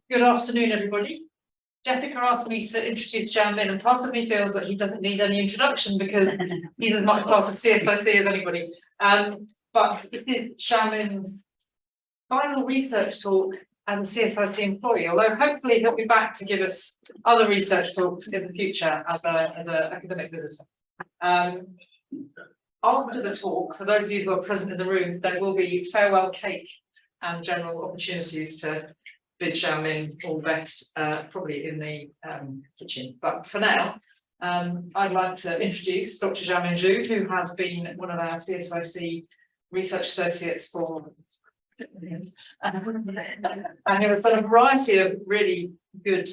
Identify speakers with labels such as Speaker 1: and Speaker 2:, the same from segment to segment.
Speaker 1: Good afternoon, everybody. Jessica asked me to introduce Xiaomin, and part of me feels that he doesn't need any introduction because he's as much part of CSIC as anybody. But this is Xiaomin's final research talk as a CSIC employee, although hopefully he'll be back to give us other research talks in the future as an academic visitor. After the talk, for those of you who are present in the room, there will be farewell cake and general opportunities to bid Xiaomin all the best, probably in the kitchen. But for now, I'd like to introduce Dr Xiaomin Xu, who has been one of our CSIC research associates for years. And he has done a variety of really good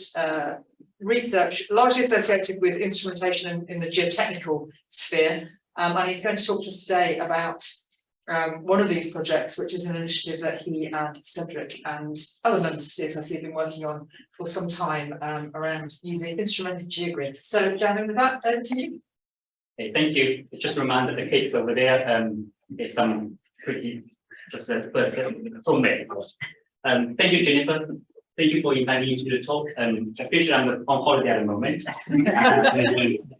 Speaker 1: research, largely associated with instrumentation in the geotechnical sphere. And he's going to talk to us today about one of these projects, which is an initiative that he and Cedric and other members of CSIC have been working on for some time, around using instrumented geogrid. So, Xiaomin, with that, over to you.
Speaker 2: Hey, thank you. Just a reminder, the cakes over there, there's some pretty, just the first homemade. Thank you, Jennifer. Thank you for inviting me to the talk. Officially, I'm on holiday at the moment.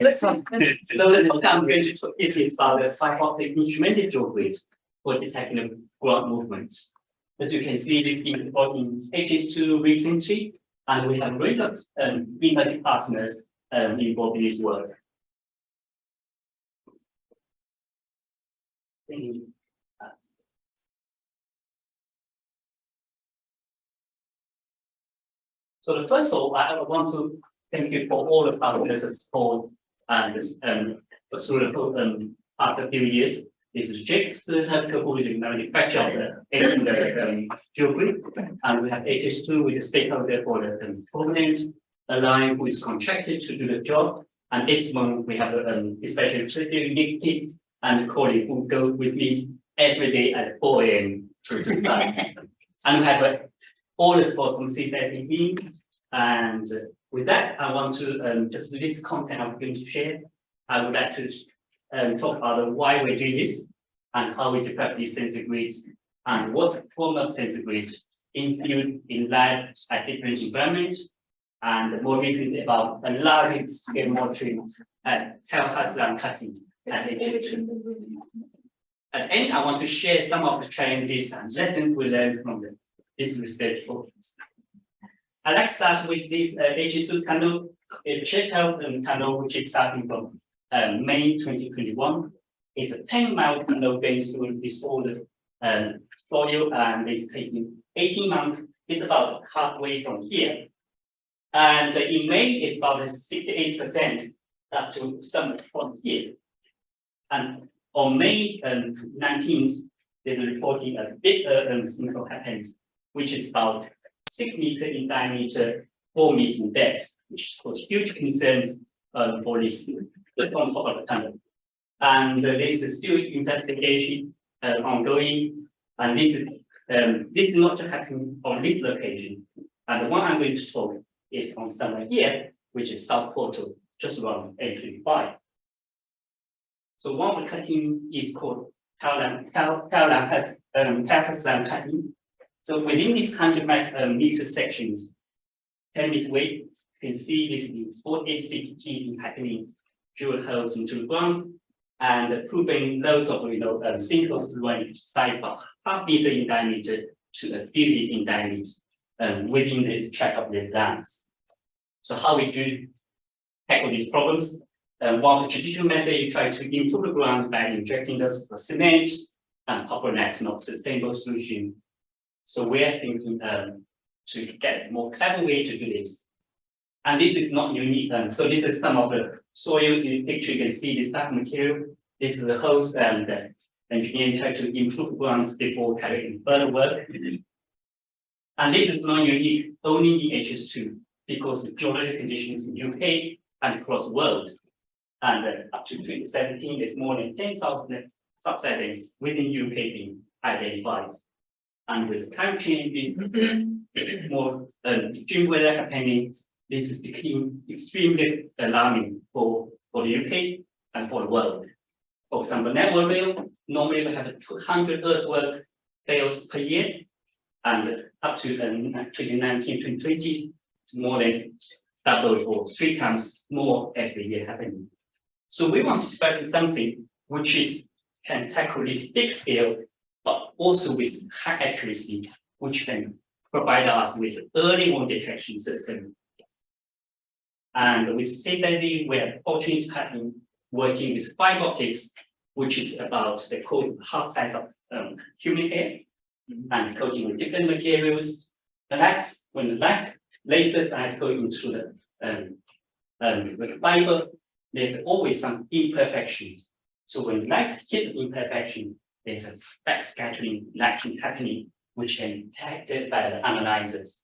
Speaker 1: Looks fun.
Speaker 2: So the talk I'm going to talk is about the optic instrumented geogrid for detecting ground movements. As you can see, this is in HS2 recently, and we have a range of industry partners involved in this work. Thank you. So the first of all, I want to thank you for all the partners' support and after a few years, this is Jake, who has co-leading the manufacturer of the geogrid, and we have HS2 with the stakeholder for the permanent line who is contracted to do the job, and Epsilon we have especially unique team and colleague who go with me every day at 4 AM to the time. And we have all the support from CSIC, and with that, I want to just list content I'm going to share. I would like to talk about why we're doing this and how we develop this Sensorgrid and what form of Sensorgrid in field, in lab, at different environments, and more recently about a large scale monitoring and tile cutting at HS2. At the end, I want to share some of the challenges and lessons we learned from this research focus. I'd like to start with this HS2 tunnel, a check-out tunnel which is starting from May 2021. It's a 10-mile tunnel going through this old soil, and it's taking 18 months. It's about halfway from here. And in May, it's about 68% up to some from here. And on May 19th, they're reporting a big sinkhole happens, which is about 6 meters in diameter, 4 meters in depth, which causes huge concerns for this just on top of the tunnel. And this is still investigation ongoing, and this is not just happening on this location. And the one I'm going to talk is on somewhere here, which is South Portal, just around A25. So one of the cutting is called tile cutting. So within these 100 meter sections, 10 meter width, you can see this is 48 CPT happening drill holes into the ground, and proving loads of sinkholes running size of half meter in diameter to a few meters in diameter within the track of these lands. So how we do tackle these problems? One of the traditional methods, you try to improve the ground by injecting those cement and copper, that's not a sustainable solution. So we're thinking to get a more clever way to do this. And this is not unique. So this is some of the soil in the picture. You can see this type of material. This is the host, and the engineer tried to improve the ground before carrying further work. And this is not unique only in HS2 because the geological conditions in UK and across the world. And up to 2017, there's more than 10,000 subsidence within UK being identified. And with climate change, more extreme weather happening, this is becoming extremely alarming for the UK and for the world. For example, network rail, normally we have 200 earthwork fails per year. and up to 2019, 2020, it's more than double or 3 times more every year happening. So we want to develop something which can tackle this big scale, but also with high accuracy, which can provide us with early warning detection system. And with CSIZ, we are fortunate to have been working with fiber optics, which is about the code half size of human hair, and coating with different materials. The lights, when the light lasers are going into the fiber, there's always some imperfections. So when light hit imperfection, there's a backscattering action happening, which can be detected by the analyzers.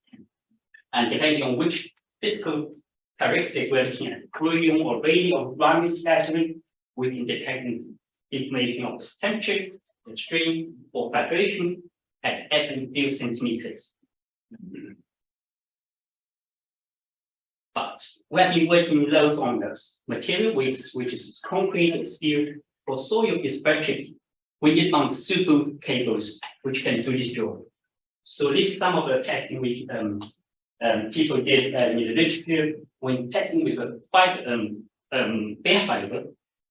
Speaker 2: And depending on which physical characteristic we're looking at, brilliant or radial or Raman scattering, we can detect information of temperature, the strain, or vibration at every few centimeters. But we have been working loads on this material waste, which is concrete, steel, or soil is very tricky. We need on super cables which can do this job. So this is some of the testing we people did in the literature when testing with a bare fiber.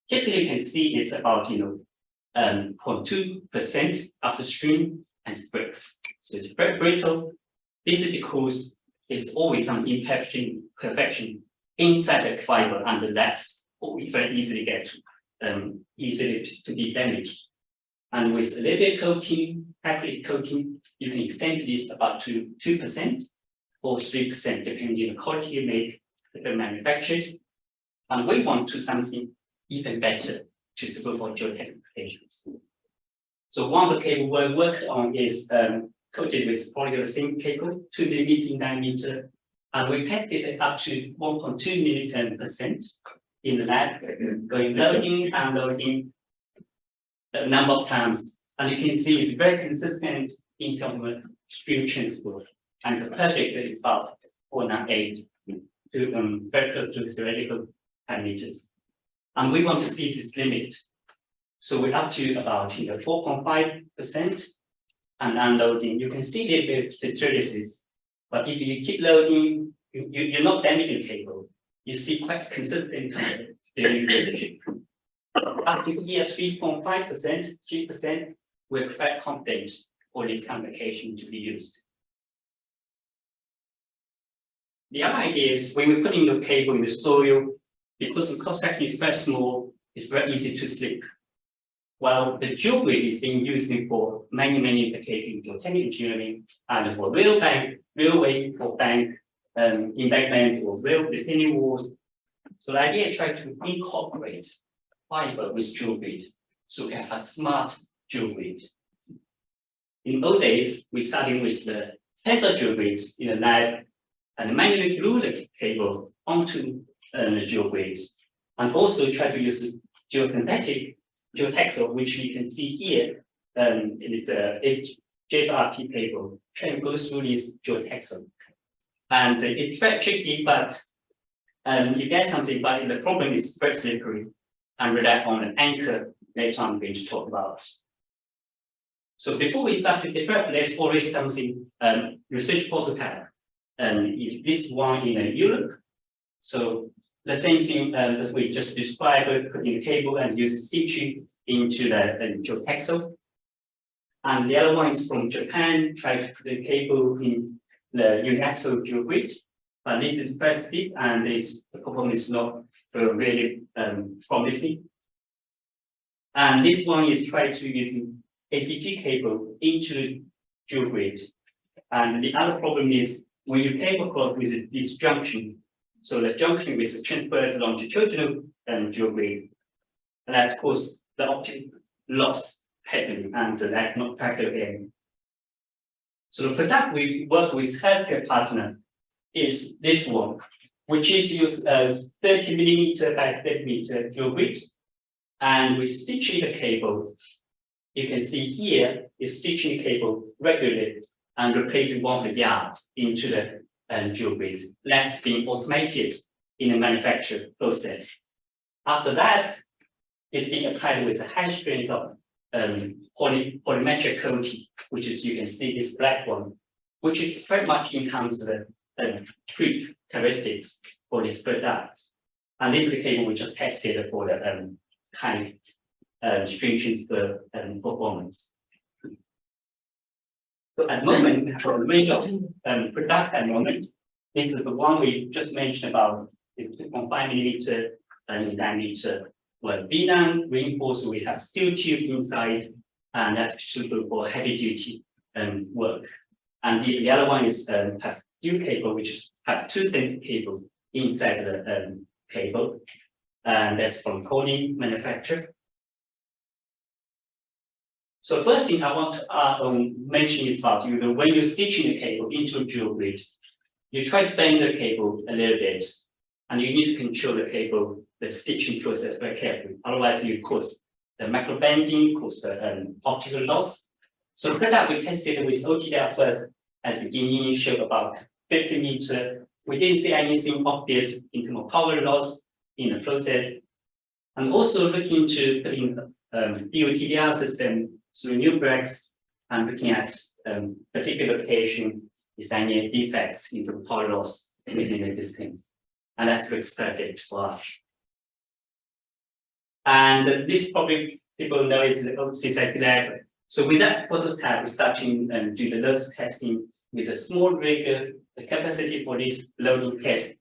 Speaker 2: Typically, you can see it's about 0.2% upstream and it breaks. So it's very brittle. This is because there's always some imperfection inside the fiber, and that's what we very easily get easily to be damaged. And with a little bit coating, acrylic coating, you can extend this about to 2% or 3%, depending on the quality you make, different manufacturers. And we want to something even better to support for geotechnical applications. So one of the cable we worked on is coated with polyurethane cable, 2 mm in diameter, and we tested it up to 1.2 millipercent in the lab, going loading, unloading a number of times. And you can see it's very consistent in terms of stream transport. And the project is about 498 to very close to theoretical parameters. And we want to see this limit. So we're up to about 4.5%. And unloading, you can see the traces, but if you keep loading, you're not damaging the cable. You see quite consistent variation. Up to here, 3.5%, 3%, we're quite confident for this application to be used. The other idea is when we're putting the cable in the soil, because the cross section is very small, it's very easy to slip. While the geogrid is being used for many applications, geotechnical engineering, and for railway for bank embankment or rail retaining walls. So the idea is try to incorporate fiber with geogrid, so we can have a smart geogrid. In old days, we started with the Sensorgrid in the lab and manually glue the cable onto the geogrid, and also try to use geosynthetic geotextile, which you can see here. It's a JRP cable, trying to go through this geotextile. And it's very tricky, but you get something, but the problem is very slippery and rely on an anchor later on I'm going to talk about. So before we start to develop, there's always something research prototype. This one in Europe. So the same thing that we just described, putting the cable and using stitching into the geotextile. And the other one is from Japan, try to put the cable in the uniaxial geogrid. But this is very steep and the performance is not really promising. And this one is try to using APG cable into geogrid. And the other problem is when you came across with this junction, so the junction with the transverse longitudinal geogrid, and that causes the optic loss happening, and that's not practical again. So the product we work with healthcare partner is this one, which is used as 30 millimeter by 30 meter geogrid, and we stitching the cable. You can see here is stitching cable regularly and replacing one of the yards into the geogrid. That's being automated in the manufacture process. After that, it's being applied with high strength of polymetric coating, which is, you can see this black one, which is very much enhance the creep characteristics for this product. And this is the cable we just tested for the high stringent performance. So at the moment, we have a range of products at the moment. This is the one we just mentioned about the 2.5 mm diameter. Well, VLAN reinforced, we have steel tube inside, and that's suitable for heavy duty work. And the other one is have dual cable, which have 2 cm cable inside the cable, and that's from Corning manufacturer. So first thing I want to mention is about when you're stitching the cable into a geogrid, you try to bend the cable a little bit, and you need to control the cable, the stitching process very carefully. Otherwise, you cause the macro bending, cause optical loss. So the product we tested with OTDR first at the beginning showed about 50 meters. We didn't see anything obvious in terms of power loss in the process. And also looking to putting DOTDR system through new breaks and looking at particular location, is there any defects in the power loss within the distance. And that looks perfect for us. And this probably people know it's the OCSI lab. So with that prototype, we starting and do the load testing with a small rig. The capacity for this loading test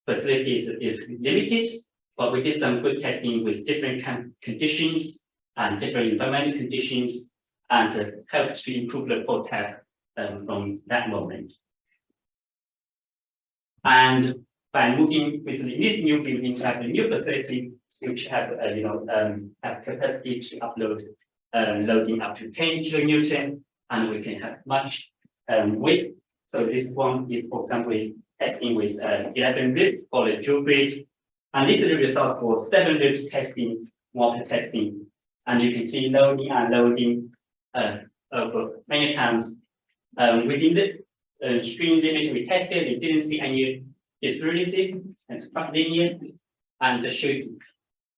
Speaker 2: facility is limited, but we did some good testing with different conditions and different environmental conditions, and helped to improve the prototype from that moment. And by moving with this new building, we have a new facility which have have capacity to upload loading up to 10 kilonewton, and we can have much weight. So this one is, for example, testing with 11 ribs for the geogrid, and this is the result for 7 ribs testing, water testing, and you can see loading and unloading over many times. Within the string limit we tested, we didn't see any discrepancies, and it's quite linear, and shows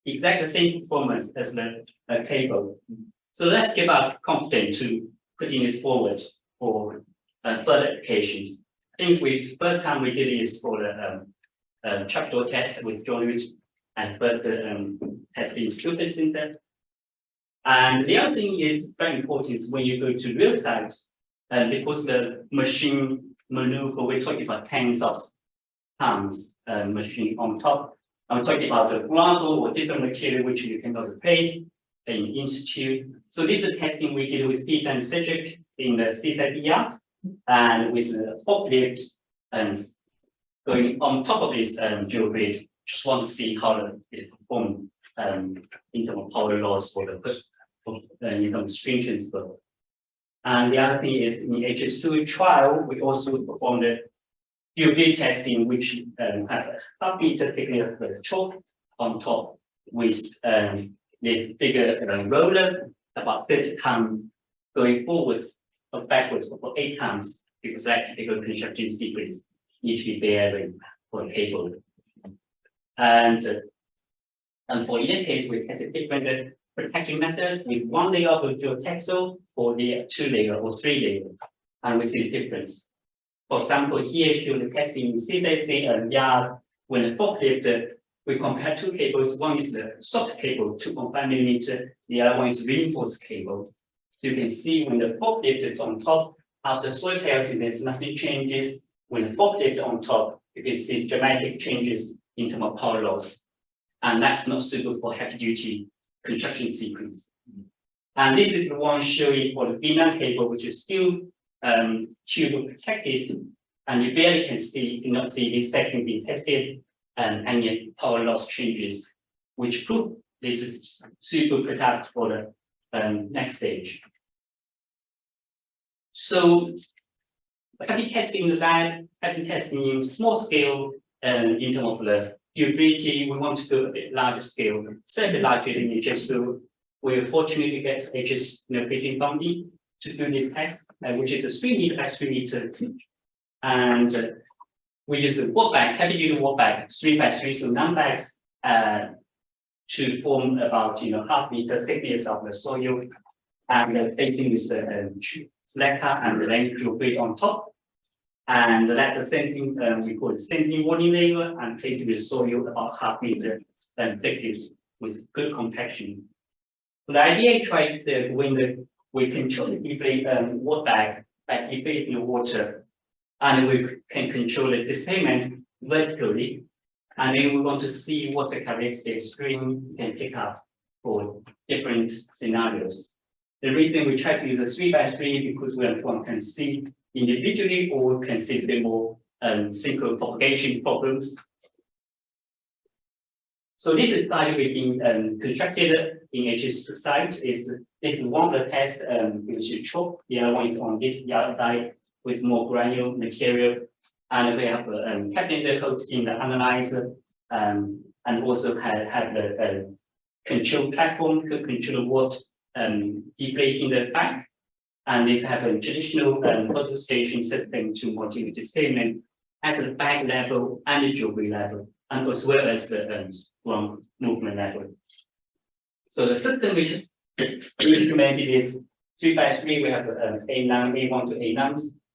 Speaker 2: exactly the same performance as the cable. So let's give us confidence to putting this forward for further applications. I think first time we did this for the trapdoor test with geogrid, and first testing stupid center. And the other thing is very important when you go to real sites, because the machine maneuver, we're talking about tens of pounds machine on top. I'm talking about the gravel or different material which you cannot replace in institute. So this is testing we did with Fibre and Cedric in the CSIPR, and with the forklift going on top of this geogrid. Just want to see how it performs in terms of power loss for the stringent flow. And the other thing is in the HS2 trial, we also performed the geogrid testing, which have a half-meter thickness of the chalk on top with this bigger roller, about 30 pounds, going forwards or backwards for 8 pounds, because that typical construction sequence need to be bearing for the cable. And for in this case, we tested different protection methods with 1 layer of geotextile or the 2 layer or 3 layer, and we see the difference. For example, here show the testing in CDC and yard when the forklift, we compare 2 cables. One is the soft cable, 2.5 mm, the other one is reinforced cable. So you can see when the forklift is on top, after soil there's nothing changes. When the forklift on top, you can see dramatic changes in terms of power loss. And that's not suitable for heavy duty construction sequence. And this is the one showing for the VLAN cable, which is still tube protected, and you barely can see, cannot see this section being tested, and any power loss changes, which prove this is suitable product for the next stage. So, having testing in the lab, having testing in small scale, in terms of the durability, we want to go a bit larger scale, slightly larger than HS2. We are fortunate to get HS Beijing funding to do this test, which is a 3 meter by 3 meter, and we use a work bag, heavy duty work bag, 3 by 3, so 9 bags, to form about half meter thickness of the soil, and facing with the lacquer and then geogrid on top. And that's a sensing, we call it sensing warning layer, and facing with soil about half-meter thickness with good compaction. So the idea is try to when we control the deflate water bag by deflating the water, and we can control the displacement vertically, and then we want to see what the characteristic stream can pick up for different scenarios. The reason we try to use a 3x3 because one can see individually or can see a bit more single propagation problems. So this is how we've been constructed in HS site. This is one of the tests which is chalk. The other one is on this the other side with more granular material. And we have cabinet hosting the analyzer and also have the control platform to control what deflating the bag. And this have a traditional photo station system to monitor the displacement at the bag level and the geogrid level, and as well as the ground movement level. So the system we implemented is 3x3. We have A1 to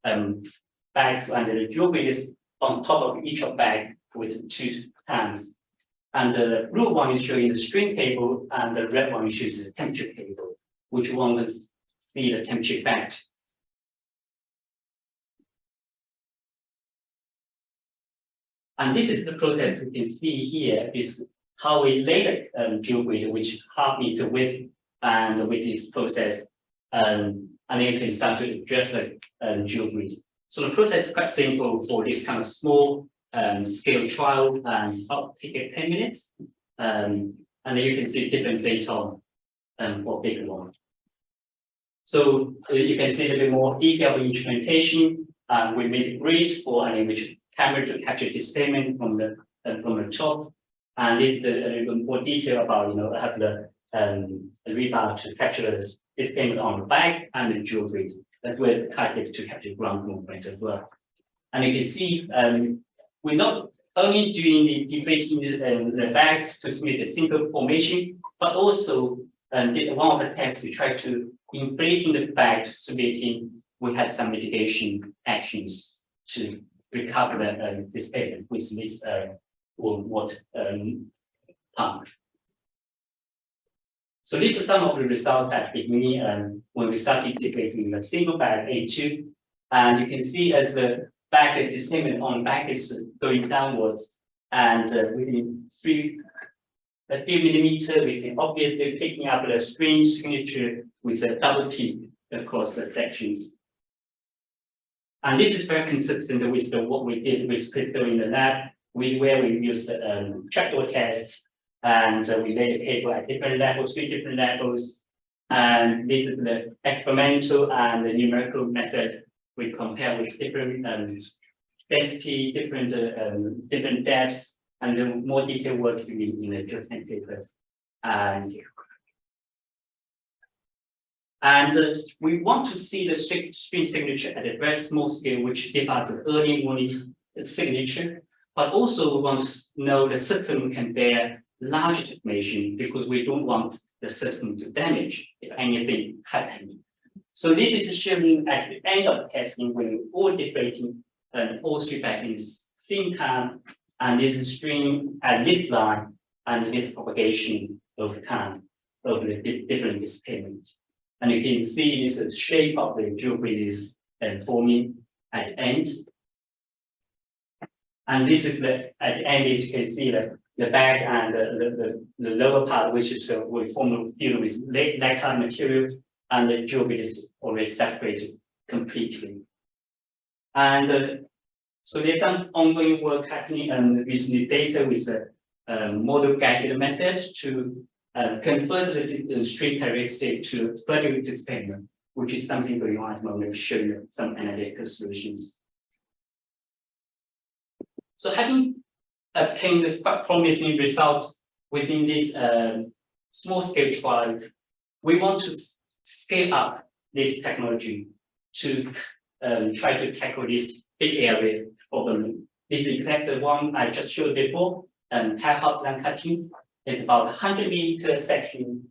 Speaker 2: A9 bags, and the geogrid is on top of each of bag with 2 tanks. And the blue one is showing the strain table, and the red one shows the temperature table, which one will see the temperature effect. And this is the process we can see here is how we lay the geogrid, which half-meter width, and with this process, and then you can start to address the geogrid. So the process is quite simple for this kind of small scale trial, and I'll take it 10 minutes. And then you can see different data for bigger one. So you can see a bit more detailed instrumentation. We made a grid for an image camera to capture displacement from the top. And this is a little more detail about, have the radar to capture the displacement on the bag and the geogrid, as well as the target to capture ground movement as well. And you can see we're not only doing the deflating the bags to submit a single formation, but also did one of the tests we tried to inflating the bag to submitting. We had some mitigation actions to recover the displacement with this water pump. So these are some of the results at the beginning when we started deflating the single bag A2, and you can see as the bag displacement on back is going downwards, and within a few millimeters, we can obviously picking up the strain signature with a double peak across the sections. And this is very consistent with what we did with crypto in the lab, where we used the trapdoor test, and we laid the cable at different levels, 3 different levels. And this is the experimental and the numerical method. We compare with different density, different depths, and the more detailed works in the geotech papers. And we want to see the strain signature at a very small scale, which gives us an early warning signature. But also we want to know the system can bear large deformation, because we don't want the system to damage if anything happens. So this is showing at the end of testing when we're all deflating and all 3 back in the same time, and this is strain at this line and this propagation over time of the different displacement. And you can see this shape of the geogrid is forming at the end. And this is at the end, as you can see the bag and the lower part, which is will form filled with lacquer material, and the geogrid is already separated completely. And so there's some ongoing work happening and recently data with the model guided method to convert the strain characteristic to vertical displacement, which is something going on at the moment to show you some analytical solutions. So having obtained quite promising results within this small scale trial, we want to scale up this technology to try to tackle this big area problem. This is exactly the one I just showed before, tile house line cutting. It's about 100 meter section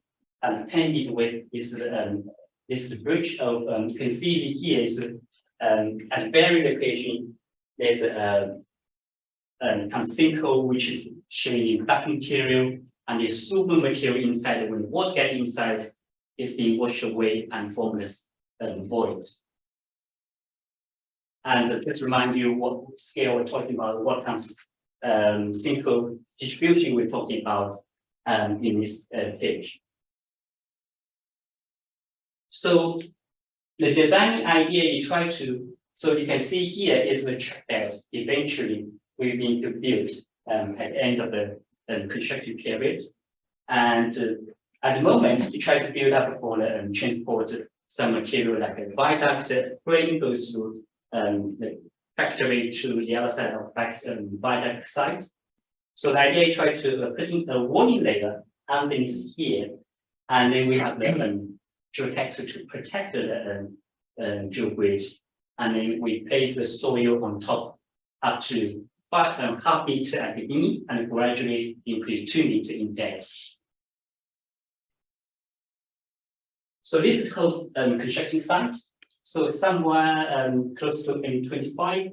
Speaker 2: and 10 meter width is This is the bridge of, you can see here is at very location, there's a kind of sinkhole which is showing black material, and the super material inside. When the water gets inside, it's being washed away and formless void. And just to remind you what scale we're talking about, what kind of sinkhole distribution we're talking about in this page. So the design idea you try to, so you can see here is the track that eventually we need to build at the end of the construction period. And at the moment, you try to build up for transport some material like a viaduct frame goes through the factory to the other side of viaduct site. So the idea is try to put in a warning layer underneath here, and then we have the geotexture to protect the geogrid, and then we place the soil on top up to half meter at the beginning and gradually increase 2 meters in depth. So this is called construction site. So somewhere close to 25,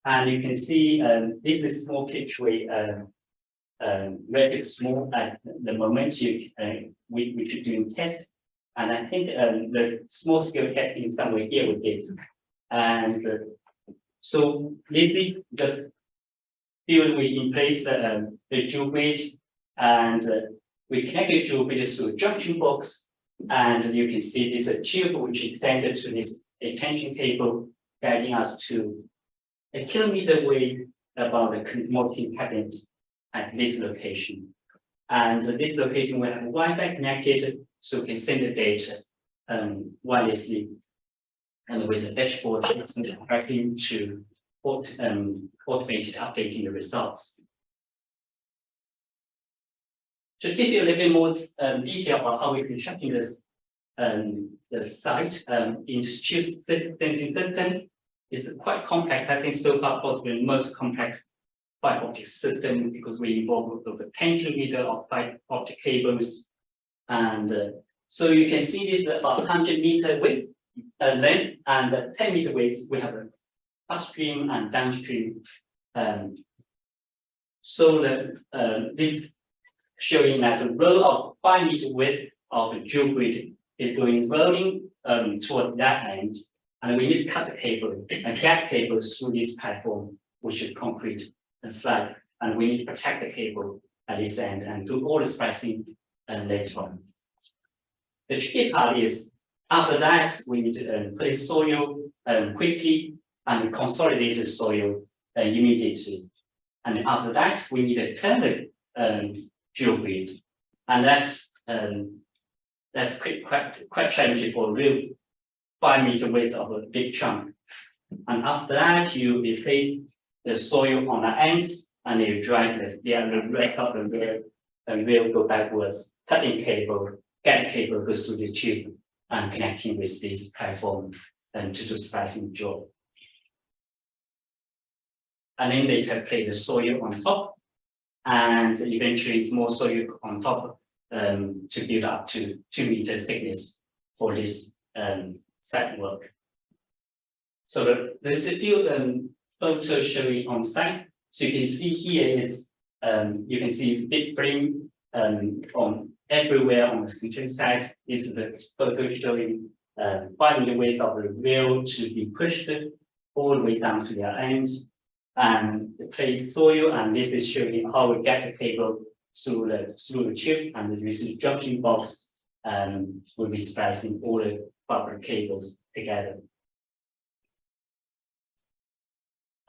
Speaker 2: and you can see this is small pitchway, very small at the moment. We should do test, and I think the small scale testing somewhere here we did, and so this is the field we in place the geogrid, and we connect the geogrid to a junction box, and you can see this tube which extended to this extension cable guiding us to 1 kilometer away about the molten cabinet at this location. And this location will have Wi-Fi connected, so we can send the data wirelessly, and with the dashboard directly to automated updating the results. To give you a little bit more detail about how we're constructing this the site in Institute system is quite complex. I think so far possibly the most complex fiber optic system, because we involve over 10 kilometers of fiber optic cables, and so you can see this about 100 meter width length and 10 meter width. We have an upstream and downstream. So this showing that the row of 5 meter width of the geogrid is going rolling toward that end, and we need to cut the cable and gap cables through this platform, which is concrete and slab, and we need to protect the cable at this end and do all the splicing later on. The tricky part is after that we need to put in soil quickly and consolidate the soil immediately, and after that we need to turn the geogrid, and that's quite challenging for a real 5 meter width of a big chunk. And after that, you replace the soil on the end, and you drive the rest of the rail, and rail go backwards, cutting cable, get cable goes through the tube and connecting with this platform and to do splicing job. And then later place the soil on top, and eventually it's more soil on top to build up to 2 meters thickness for this site work. So there's a few photos showing on site. So you can see here is you can see big frame on everywhere on the construction site. This is the photo showing 5 meter width of the rail to be pushed all the way down to their end, and place soil, and this is showing how we get the cable through the chip, and with the junction box will be splicing all the fiber cables together.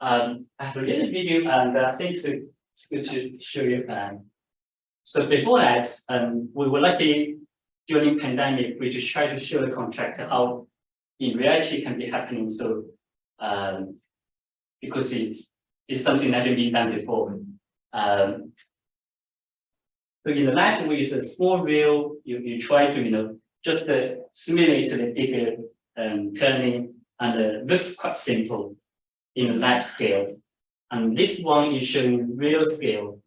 Speaker 2: I have a little video, and I think it's good to show you. So before that, we were lucky during pandemic, we just tried to show the contractor how in reality can be happening. So because it's something that hasn't been done before. So in the lab with a small reel, you try to just simulate the digger turning, and it looks quite simple in the lab scale. And this one is showing real scale.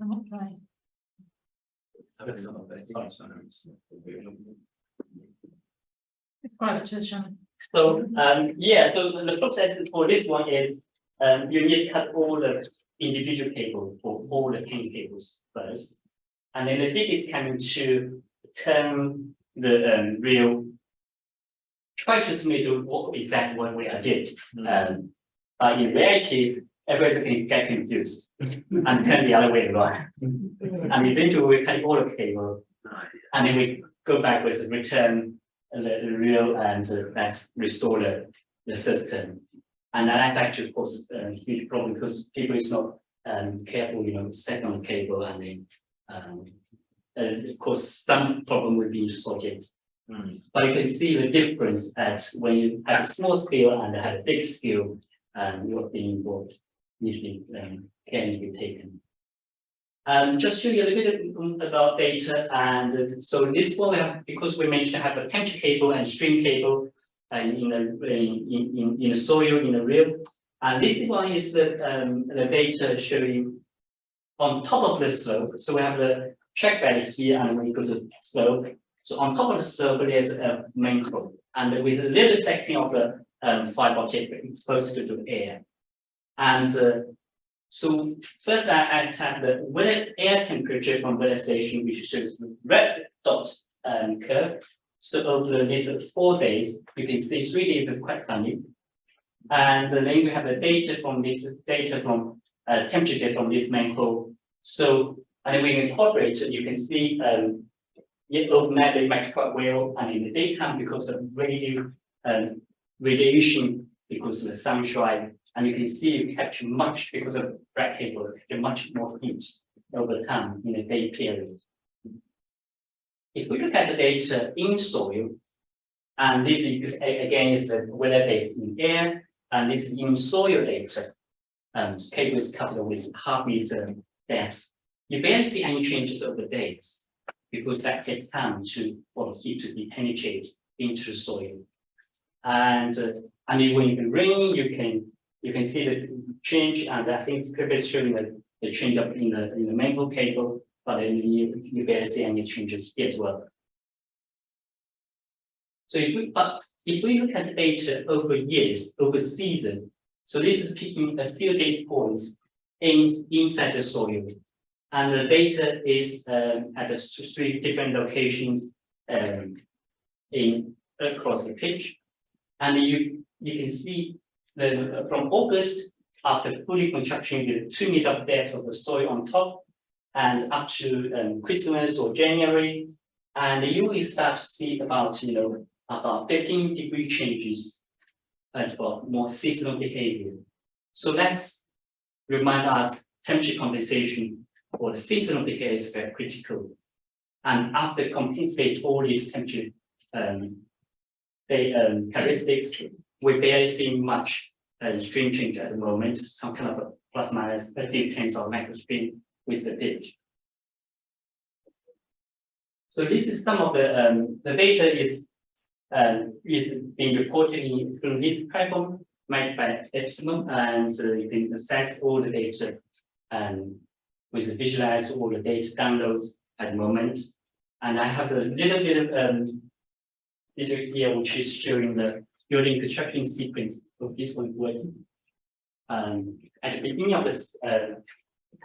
Speaker 1: Okay. Fibre to Xiaomin.
Speaker 2: So yeah, so the process for this one is you need to cut all the individual cables for all the 10 cables first. And then the dig is coming to turn the reel, try to simulate what exactly what we did. But in reality, everyone can get confused and turn the other way around. And eventually we cut all the cable, and then we go backwards and return the reel, and let's restore the system. And that's actually causes a huge problem because people is not careful, step on the cable, and then of course some problem will be sorted. But you can see the difference at when you have a small scale and have a big scale, you're being involved, usually care to be taken. Just show you a little bit about data, and so this one we have, because we managed to have a temperature cable and stream cable in the soil in the reel. And this one is the data showing on top of the slope. So we have the track bed here, and when you go to slope, so on top of the slope there's a mangrove, and with a little section of the fibre optic exposed to the air. And so first I have the weather air temperature from weather station, which shows the red dot curve. So over these 4 days, you can see 3 days are quite sunny. And then we have the data from temperature data from this mangrove. So and when we incorporate it, you can see it automatically match quite well. And in the daytime, because of radiation, because of the sunshine, and you can see you capture much because of black cable, much more heat over time in a day period. If we look at the data in soil, and this is again is the weather data in air, and this is in soil data, cable is covered with half-meter depth. You barely see any changes over days because that takes time for the heat to be penetrate into the soil. And when it rain, you can see the change, and I think it's clearly showing the change up in the mangrove cable, but then you barely see any changes here as well. So if we look at the data over years, over season, so this is picking a few data points inside the soil, and the data is at 3 different locations across the pitch, and you can see that from August, after fully construction, with 2 meter depth of the soil on top, and up to Christmas or January, and you will start to see about 15-degree changes as well, more seasonal behavior. So that's remind us temperature compensation or seasonal behavior is very critical. And after compensate all these temperature characteristics, we barely see much stream change at the moment, some kind of a plus minus a few tenths of microstream with the pitch. So this is some of the data is being reported through this platform managed by Epsilon, and you can access all the data with visualize all the data downloads at the moment. And I have a little bit of video here which is showing the building construction sequence of this one working. At the beginning of this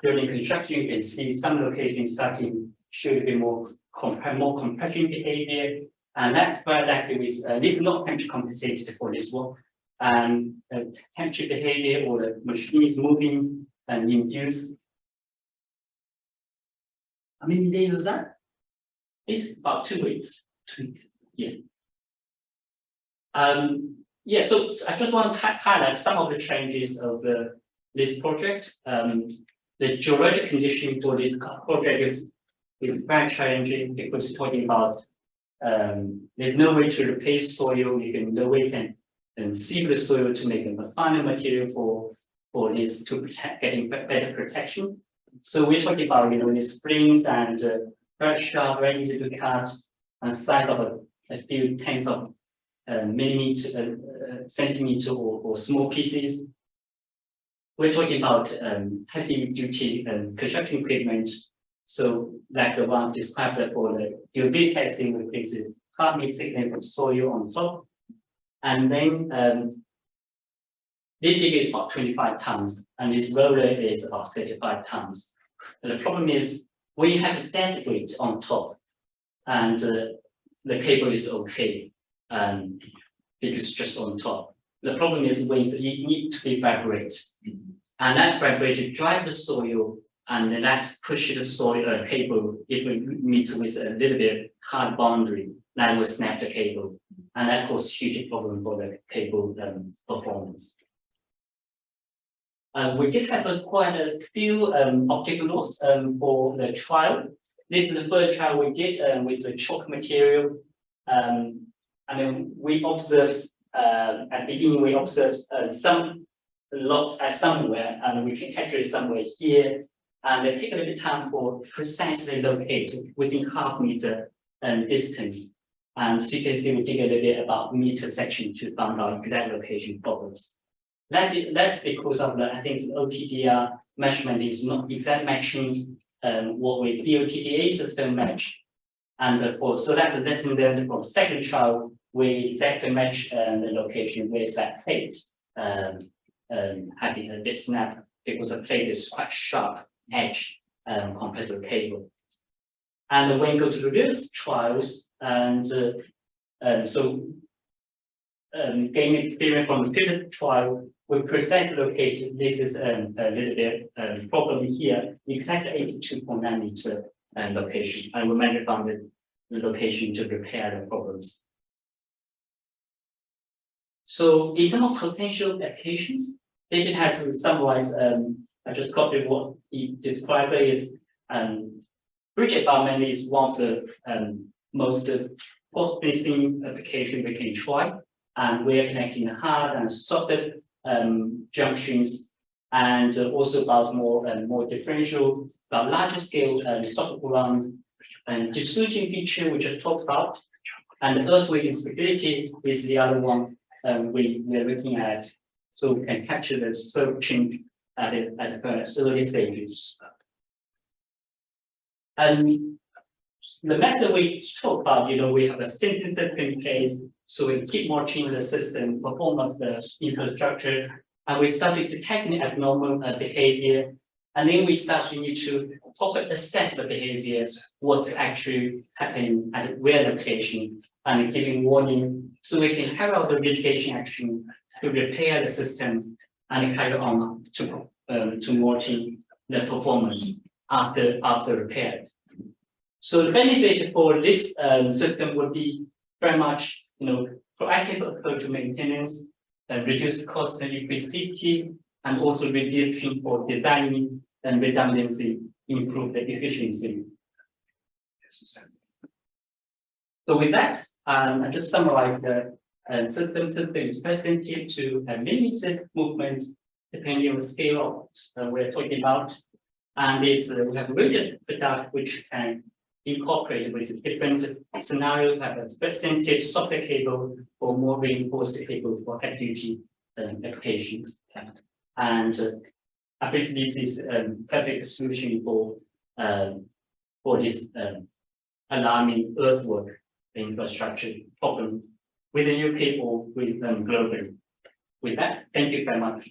Speaker 2: building construction, you can see some locations starting show a bit more compression behavior, and that's quite likely with this is not temperature compensated for this one. Temperature behavior or the machine is moving and induced.
Speaker 3: How many days was that?
Speaker 2: This is about 2 weeks. Yeah. Yeah, so I just want to highlight some of the changes of this project. The geologic condition for this project is very challenging because talking about there's no way to replace soil. No way can sieve the soil to make a final material for this to protect, getting better protection. So we're talking about the springs and very sharp, very easy to cut, and size of a few tens of centimeter or small pieces. we're talking about heavy duty construction equipment. So like the one described for the geogrid testing, we place a half-meter thickness of soil on top. And then this digger is about 25 tons, and this roller is about 35 tons. And the problem is we have a dead weight on top, and the cable is okay, because it's just on top. The problem is when it needs to be vibrate, and that vibrator drive the soil, and then that pushes the soil cable. If it meets with a little bit hard boundary, that will snap the cable, and that causes huge problem for the cable performance. We did have quite a few optical loss for the trial. This is the first trial we did with the chalk material. And then we observed, at the beginning, we observed some loss at somewhere, and we can calculate somewhere here. And it takes a little bit of time for precisely locate within half-meter distance. And so you can see we dig a little bit about meter section to find out exact location problems. That's because of the, I think the OTDR measurement is not exact matching what we BOTDA system match. And so that's a lesson learned from second trial, we exactly match the location where that plate having a bit snap, because the plate is quite sharp edge compared to the cable. And when you go to these trials, and gain experience from the previous trial, we precisely located, this is a little bit problem here, exactly 82.9 meter location, and we managed to find the location to repair the problems. So in terms of potential applications, David has summarized, I just copied what he described is bridge environment is one of the most cost-basing application we can try, and we are connecting hard and soft junctions, and also about more differential, about larger scale soft ground and distribution feature we just talked about, and earthquake instability is the other one we are looking at, so we can capture the slope change at the early stages. And the method we talk about, we have a sensing system in place, so we keep monitoring the system performance of the infrastructure, and we started detecting abnormal behavior, and then we start to need to properly assess the behavior, what's actually happening at where location, and giving warning, so we can carry out the mitigation action to repair the system and carry on to monitoring the performance after repair. So the benefit for this system would be very much, proactive approach to maintenance, reduce cost and increase safety, and also reduce for designing and redundancy, improve the efficiency. So with that, I just summarize the system is sensitive to a limited movement depending on the scale of we're talking about. And this we have rigid product which can incorporate with different scenarios, have a very sensitive software cable or more reinforced cable for heavy duty applications. And I think this is a perfect solution for this alarming earthwork infrastructure problem within UK or with globally. With that, thank you very much.